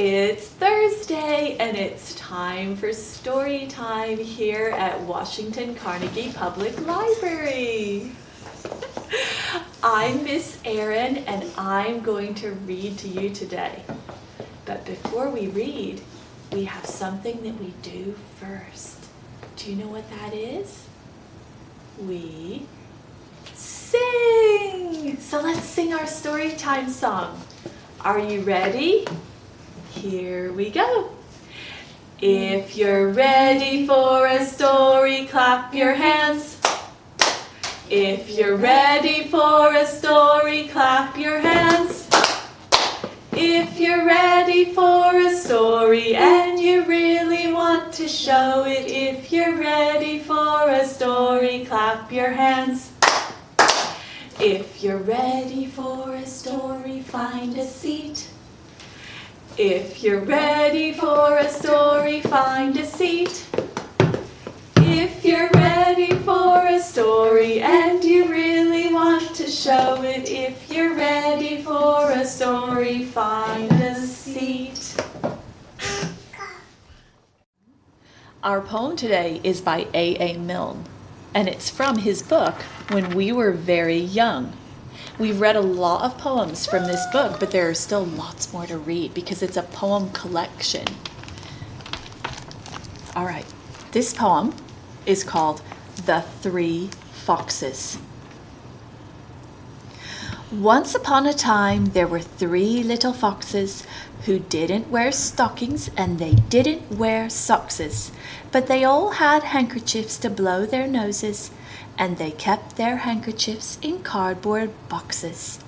It's Thursday and it's time for story time here at Washington Carnegie Public Library. I'm Miss Erin and I'm going to read to you today. But before we read, we have something that we do first. Do you know what that is? We sing! So let's sing our story time song. Are you ready? Here we go. If you're ready for a story, clap your hands. If you're ready for a story, clap your hands. If you're ready for a story and you really want to show it, if you're ready for a story, clap your hands. If you're ready for a story, find a seat. If you're ready for a story, find a seat. If you're ready for a story and you really want to show it, if you're ready for a story, find a seat. Our poem today is by A A Milne, and it's from his book, When We Were Very Young. We've read a lot of poems from this book, but there are still lots more to read because it's a poem collection. All right, this poem is called The Three Foxes. Once upon a time, there were three little foxes who didn't wear stockings and they didn't wear sockses, but they all had handkerchiefs to blow their noses, and they kept their handkerchiefs in cardboard boxes.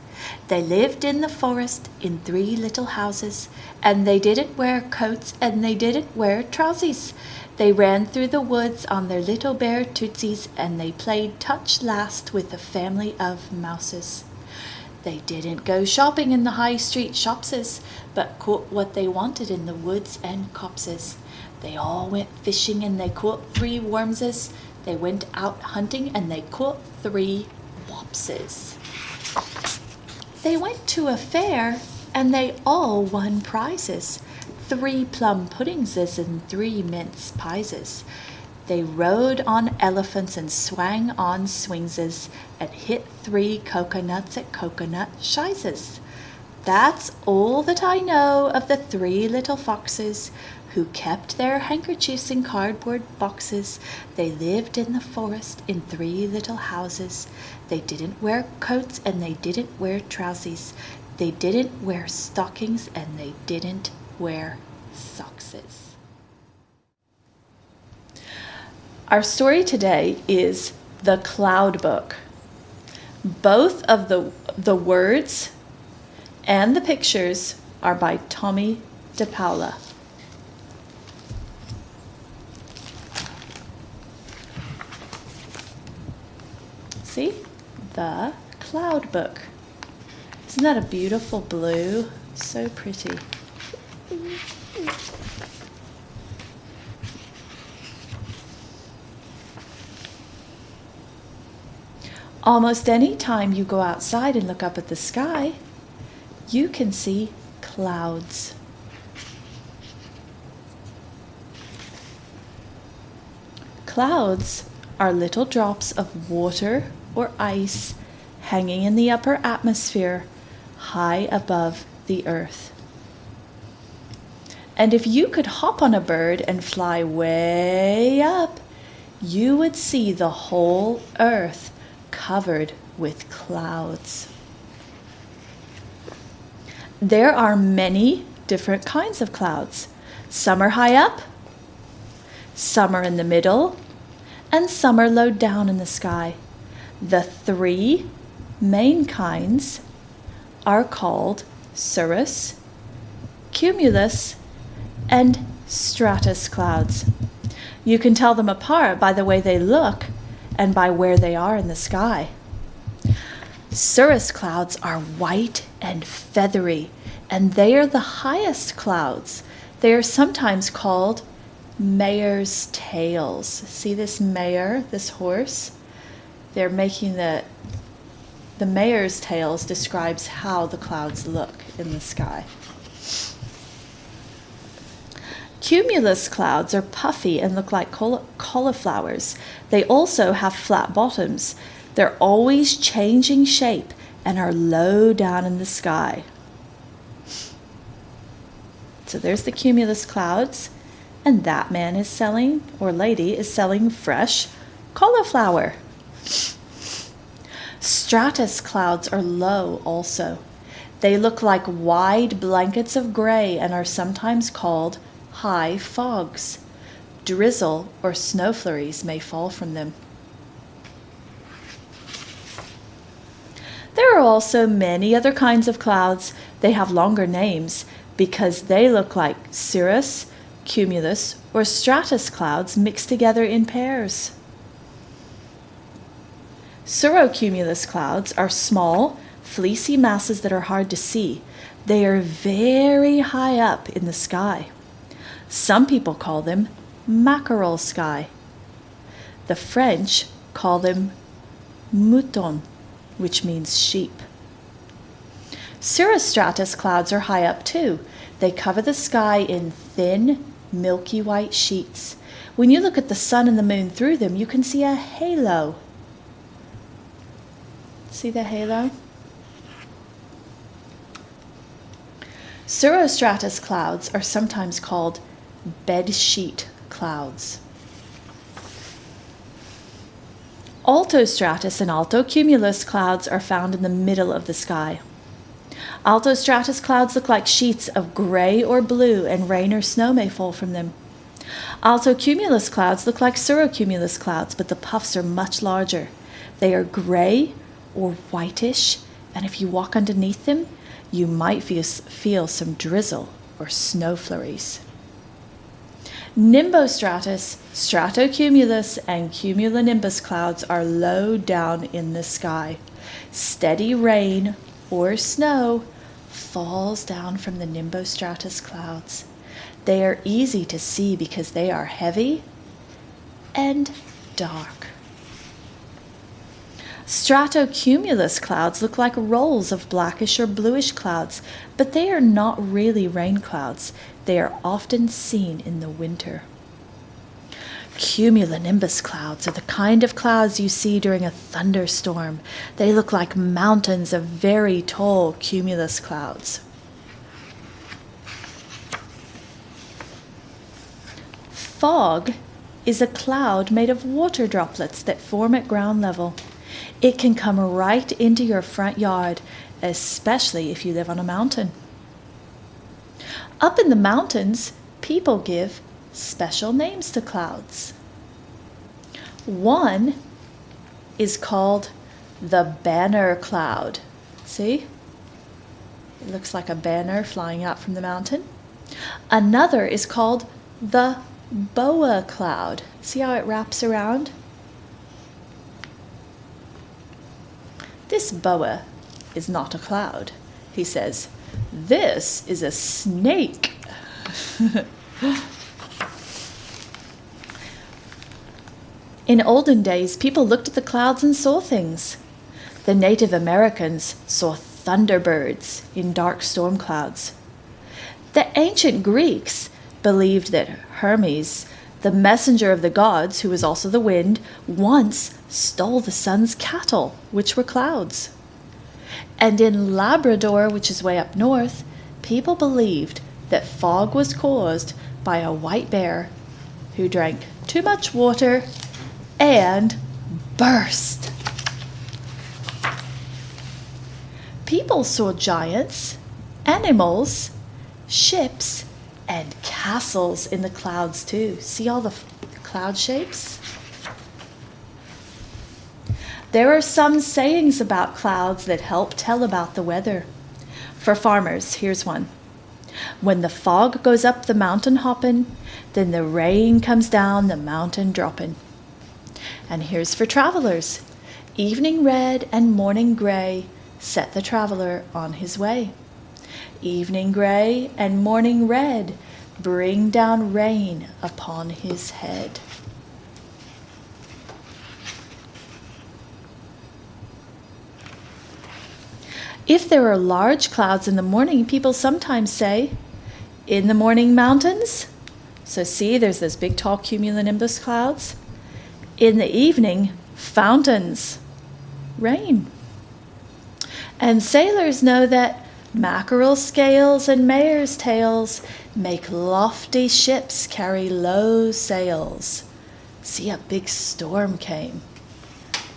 They lived in the forest in three little houses, and they didn't wear coats and they didn't wear trousies. They ran through the woods on their little bare tootsies, and they played touch last with a family of mouses. They didn't go shopping in the high street shopses, but caught what they wanted in the woods and copses. They all went fishing and they caught 3 wormses. They went out hunting and they caught 3 wopses. They went to a fair and they all won prizes. 3 plum puddingses and 3 mince pieses. They rode on elephants and swang on swingses and hit 3 coconuts at coconut shises. That's all that I know of the 3 little foxes who kept their handkerchiefs in cardboard boxes. They lived in the forest in 3 little houses. They didn't wear coats and they didn't wear trousies. They didn't wear stockings and they didn't wear sockses. Our story today is The Cloud Book. Both of the words and the pictures are by Tomie de Paola. See? The Cloud Book. Isn't that a beautiful blue? So pretty. Almost any time you go outside and look up at the sky, you can see clouds. Clouds are little drops of water or ice hanging in the upper atmosphere high above the earth. And if you could hop on a bird and fly way up, you would see the whole earth covered with clouds. There are many different kinds of clouds. Some are high up, some are in the middle, and some are low down in the sky. The 3 main kinds are called cirrus, cumulus, and stratus clouds. You can tell them apart by the way they look and by where they are in the sky. Cirrus clouds are white and feathery, and they are the highest clouds. They are sometimes called mare's tails. See this mare, this horse? They're making the mare's tails describes how the clouds look in the sky. Cumulus clouds are puffy and look like cauliflowers. They also have flat bottoms. They're always changing shape and are low down in the sky. So there's the cumulus clouds, and that man is selling, or lady is selling, fresh cauliflower. Stratus clouds are low also. They look like wide blankets of gray and are sometimes called high fogs. Drizzle or snow flurries may fall from them. There are also many other kinds of clouds. They have longer names because they look like cirrus, cumulus, or stratus clouds mixed together in pairs. Cirrocumulus clouds are small, fleecy masses that are hard to see. They are very high up in the sky. Some people call them mackerel sky. The French call them mouton, which means sheep. Cirrostratus clouds are high up too. They cover the sky in thin, milky white sheets. When you look at the sun and the moon through them, you can see a halo. See the halo? Cirrostratus clouds are sometimes called bedsheet clouds. Altostratus and altocumulus clouds are found in the middle of the sky. Altostratus clouds look like sheets of gray or blue, and rain or snow may fall from them. Altocumulus clouds look like cirrocumulus clouds, but the puffs are much larger. They are gray or whitish, and if you walk underneath them, you might feel some drizzle or snow flurries. Nimbostratus, stratocumulus, and cumulonimbus clouds are low down in the sky. Steady rain or snow falls down from the nimbostratus clouds. They are easy to see because they are heavy and dark. Stratocumulus clouds look like rolls of blackish or bluish clouds, but they are not really rain clouds. They are often seen in the winter. Cumulonimbus clouds are the kind of clouds you see during a thunderstorm. They look like mountains of very tall cumulus clouds. Fog is a cloud made of water droplets that form at ground level. It can come right into your front yard, especially if you live on a mountain. Up in the mountains, people give special names to clouds. One is called the banner cloud. See? It looks like a banner flying out from the mountain. Another is called the boa cloud. See how it wraps around? This boa is not a cloud, he says. This is a snake. In olden days, people looked at the clouds and saw things. The Native Americans saw thunderbirds in dark storm clouds. The ancient Greeks believed that Hermes, the messenger of the gods, who was also the wind, once stole the sun's cattle, which were clouds. And in Labrador, which is way up north, people believed that fog was caused by a white bear who drank too much water and burst. People saw giants, animals, ships, and castles in the clouds too. See all the cloud shapes? There are some sayings about clouds that help tell about the weather. For farmers, here's one. When the fog goes up the mountain hoppin', then the rain comes down the mountain droppin'. And here's for travelers. Evening red and morning gray set the traveler on his way. Evening gray and morning red bring down rain upon his head. If there are large clouds in the morning, people sometimes say, in the morning mountains, So see, there's those big tall cumulonimbus clouds. In the evening, fountains, rain. And sailors know that mackerel scales and mare's tails make lofty ships carry low sails. See, a big storm came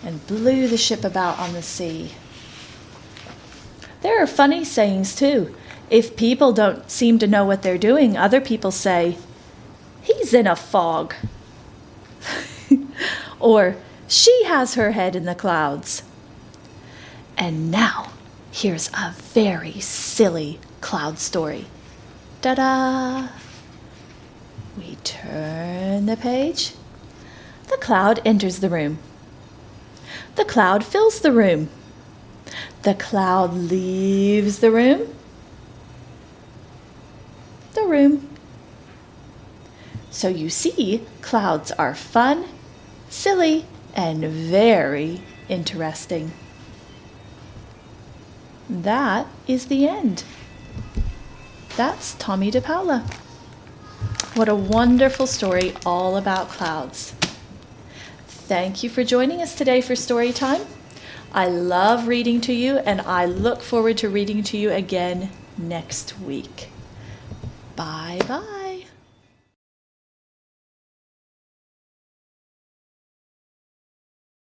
and blew the ship about on the sea. There are funny sayings too. If people don't seem to know what they're doing, other people say, "He's in a fog." Or, "She has her head in the clouds." And now, here's a very silly cloud story. Ta-da! We turn the page. The cloud enters the room. The cloud fills the room. The cloud leaves the room. The room. So you see, clouds are fun, silly, and very interesting. That is the end. That's Tomie de Paola. What a wonderful story all about clouds. Thank you for joining us today for story time. I love reading to you, and I look forward to reading to you again next week. Bye-bye.